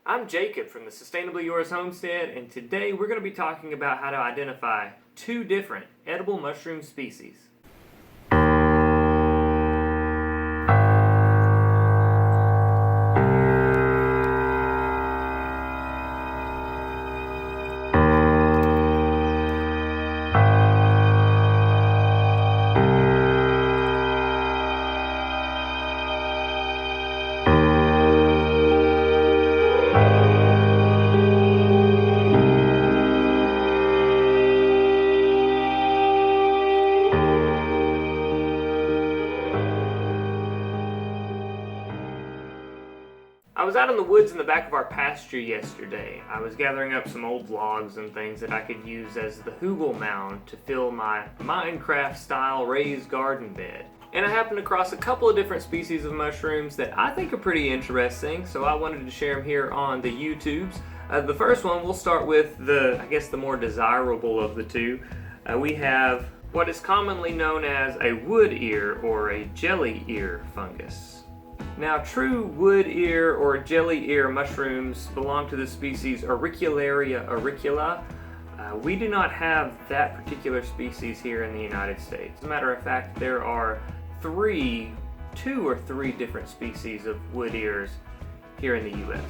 I'm Jacob from the Sustainably Yours Homestead, and today we're going to be talking about how to identify two different edible mushroom species. I was out in the woods in the back of our pasture yesterday. I was gathering up some old logs and things that I could use as the hugel mound to fill my Minecraft-style raised garden bed. And I happened across a couple of different species of mushrooms that I think are pretty interesting, so I wanted to share them here on the YouTubes. The first one, we'll start with the more desirable of the two. We have what is commonly known as a wood ear or a jelly ear fungus. Now, true wood ear or jelly ear mushrooms belong to the species Auricularia auricula. We do not have that particular species here in the United States. As a matter of fact, there are two or three different species of wood ears here in the U.S.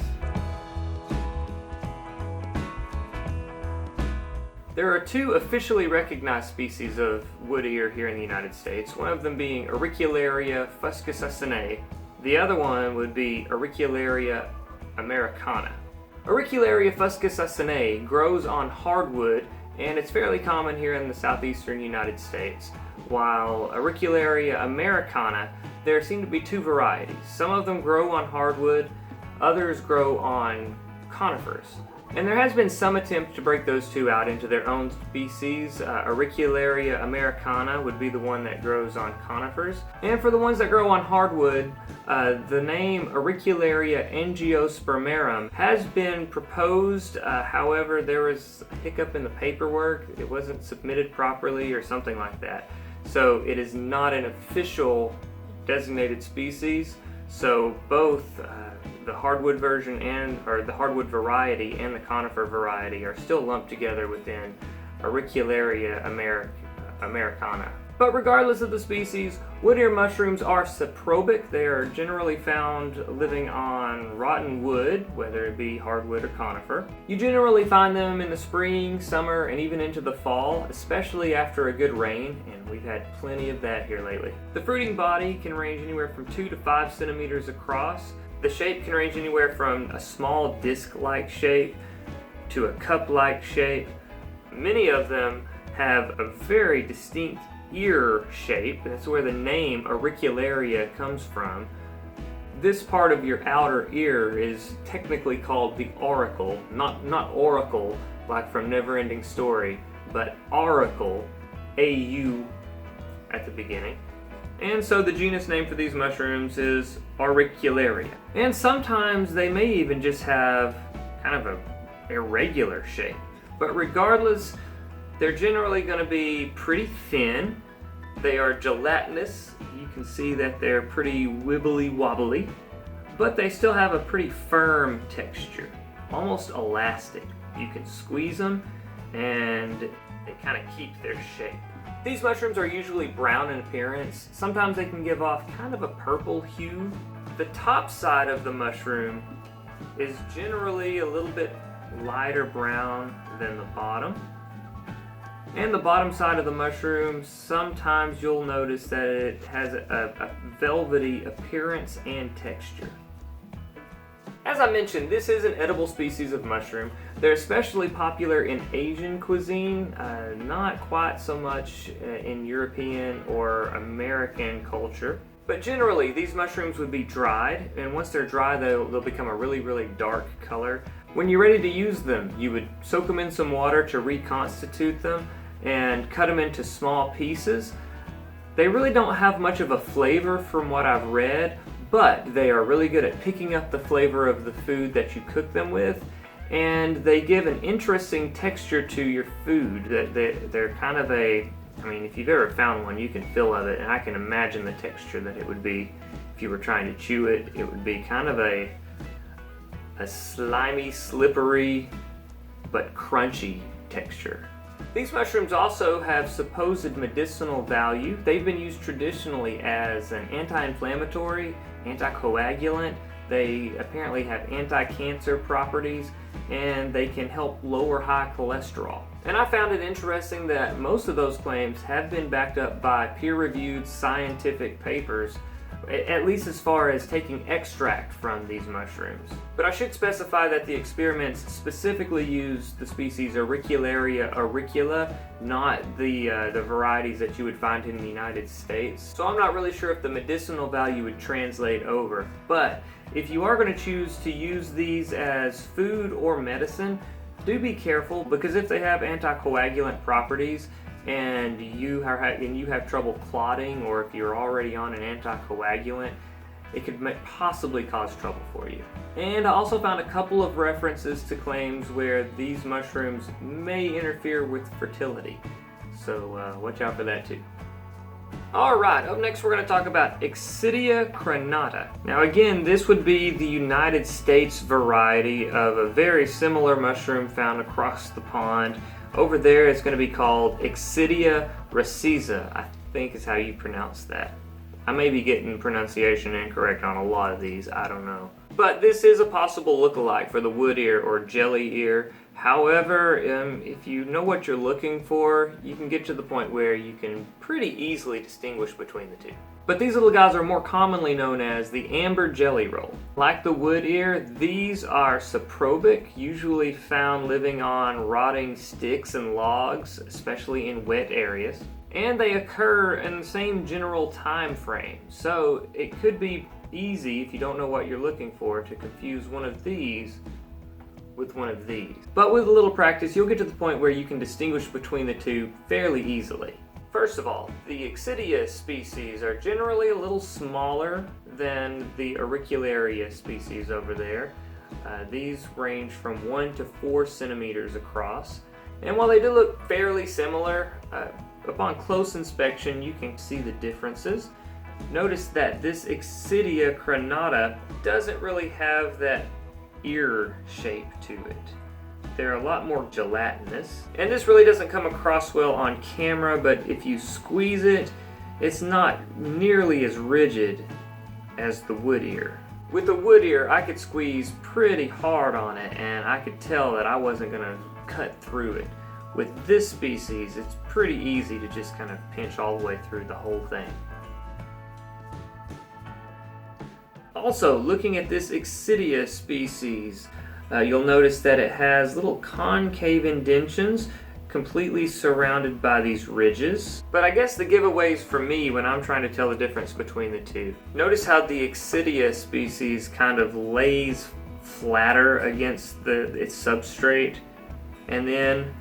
There are two officially recognized species of wood ear here in the United States, one of them being Auricularia fuscosacinae. The other one would be Auricularia americana. Auricularia fuscosacinae grows on hardwood, and it's fairly common here in the southeastern United States. While Auricularia americana, there seem to be two varieties. Some of them grow on hardwood, others grow on conifers. And there has been some attempt to break those two out into their own species. Auricularia americana would be the one that grows on conifers. And for the ones that grow on hardwood, the name Auricularia angiospermarum has been proposed. However, there was a hiccup in the paperwork. It wasn't submitted properly or something like that. So it is not an official designated species. So both the hardwood version or the hardwood variety and the conifer variety are still lumped together within Auricularia americana. But regardless of the species, wood ear mushrooms are saprobic. They are generally found living on rotten wood, whether it be hardwood or conifer. You generally find them in the spring, summer, and even into the fall, especially after a good rain, and we've had plenty of that here lately. The fruiting body can range anywhere from 2 to 5 centimeters across. The shape can range anywhere from a small disc-like shape to a cup-like shape. Many of them have a very distinct ear shape. That's where the name Auricularia comes from. This part of your outer ear is technically called the auricle, not oracle like from Neverending Story, but auricle, A-U at the beginning. And so the genus name for these mushrooms is Auricularia. And sometimes they may even just have kind of a irregular shape. But regardless, they're generally going to be pretty thin. They are gelatinous. You can see that they're pretty wibbly wobbly, but they still have a pretty firm texture, almost elastic. You can squeeze them and they kind of keep their shape. These mushrooms are usually brown in appearance. Sometimes they can give off kind of a purple hue. The top side of the mushroom is generally a little bit lighter brown than the bottom. And the bottom side of the mushroom, sometimes you'll notice that it has a velvety appearance and texture. As I mentioned, this is an edible species of mushroom. They're especially popular in Asian cuisine, not quite so much in European or American culture. But generally, these mushrooms would be dried, and once they're dry, they'll become a really, really dark color. When you're ready to use them, you would soak them in some water to reconstitute them and cut them into small pieces. They really don't have much of a flavor from what I've read, but they are really good at picking up the flavor of the food that you cook them with, and they give an interesting texture to your food. They're kind of if you've ever found one, you can feel of it, and I can imagine the texture that it would be if you were trying to chew it. It would be kind of a a slimy, slippery, but crunchy texture. These mushrooms also have supposed medicinal value. They've been used traditionally as an anti-inflammatory, anticoagulant. They apparently have anti-cancer properties, and they can help lower high cholesterol. And I found it interesting that most of those claims have been backed up by peer-reviewed scientific papers, at least as far as taking extract from these mushrooms. But I should specify that the experiments specifically used the species Auricularia auricula, not the varieties that you would find in the United States. So I'm not really sure if the medicinal value would translate over. But if you are going to choose to use these as food or medicine, do be careful, because if they have anticoagulant properties and you have trouble clotting, or if you're already on an anticoagulant, it could possibly cause trouble for you. And I also found a couple of references to claims where these mushrooms may interfere with fertility. So watch out for that too. Alright, up next we're going to talk about Exidia crenata. Now again, this would be the United States variety of a very similar mushroom found across the pond. Over there it's going to be called Exidia raceza, I think is how you pronounce that. I may be getting pronunciation incorrect on a lot of these, I don't know. But this is a possible lookalike for the wood ear or jelly ear. However, if you know what you're looking for, you can get to the point where you can pretty easily distinguish between the two. But these little guys are more commonly known as the amber jelly roll. Like the wood ear, these are saprobic, usually found living on rotting sticks and logs, especially in wet areas. And they occur in the same general time frame. So it could be easy, if you don't know what you're looking for, to confuse one of these with one of these. But with a little practice, you'll get to the point where you can distinguish between the two fairly easily. First of all, the Exidia species are generally a little smaller than the Auricularia species over there. These range from 1 to 4 centimeters across. And while they do look fairly similar, upon close inspection you can see the differences. Notice that this Exidia crenata doesn't really have that ear shape to it. They're a lot more gelatinous. And this really doesn't come across well on camera, but if you squeeze it, it's not nearly as rigid as the wood ear. With the wood ear, I could squeeze pretty hard on it, and I could tell that I wasn't going to cut through it. With this species, it's pretty easy to just kind of pinch all the way through the whole thing. Also, looking at this Exidia species, you'll notice that it has little concave indentions completely surrounded by these ridges. But I guess the giveaways for me when I'm trying to tell the difference between the two. Notice how the Exidia species kind of lays flatter against its substrate, and then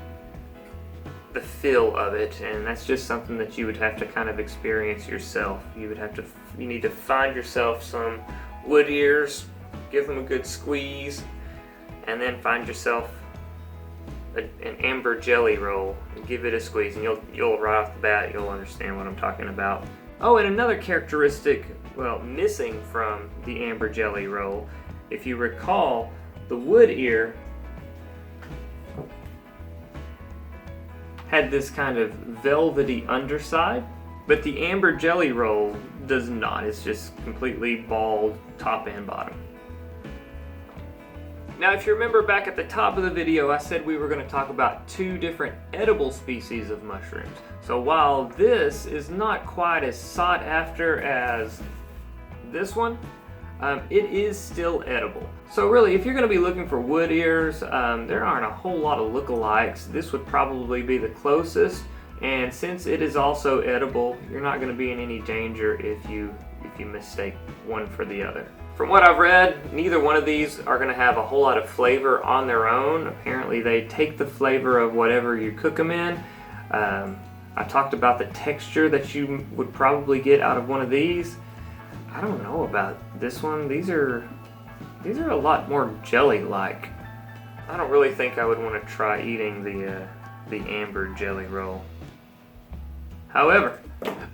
the feel of it, and that's just something that you would have to kind of experience yourself. You need to find yourself some wood ears, give them a good squeeze, and then find yourself an amber jelly roll and give it a squeeze, and you'll right off the bat you'll understand what I'm talking about. Oh, and another characteristic, well, missing from the amber jelly roll, if you recall, the wood ear had this kind of velvety underside, but the amber jelly roll does not. It's just completely bald top and bottom. Now, if you remember back at the top of the video, I said we were going to talk about 2 different edible species of mushrooms. So while this is not quite as sought after as this one, it is still edible. So really, if you're going to be looking for wood ears, there aren't a whole lot of lookalikes. This would probably be the closest, and since it is also edible, you're not going to be in any danger if you mistake one for the other. From what I've read, neither one of these are going to have a whole lot of flavor on their own. Apparently they take the flavor of whatever you cook them in. I talked about the texture that you would probably get out of one of these. I don't know about this one. These are a lot more jelly-like. I don't really think I would want to try eating the amber jelly roll. However,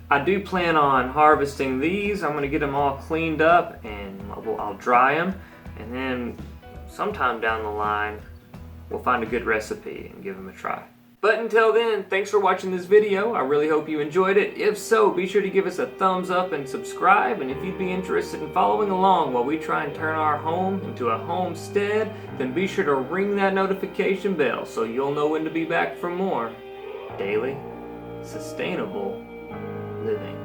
I do plan on harvesting these. I'm going to get them all cleaned up, and I'll dry them, and then sometime down the line, we'll find a good recipe and give them a try. But until then, thanks for watching this video. I really hope you enjoyed it. If so, be sure to give us a thumbs up and subscribe. And if you'd be interested in following along while we try and turn our home into a homestead, then be sure to ring that notification bell so you'll know when to be back for more daily, sustainable living.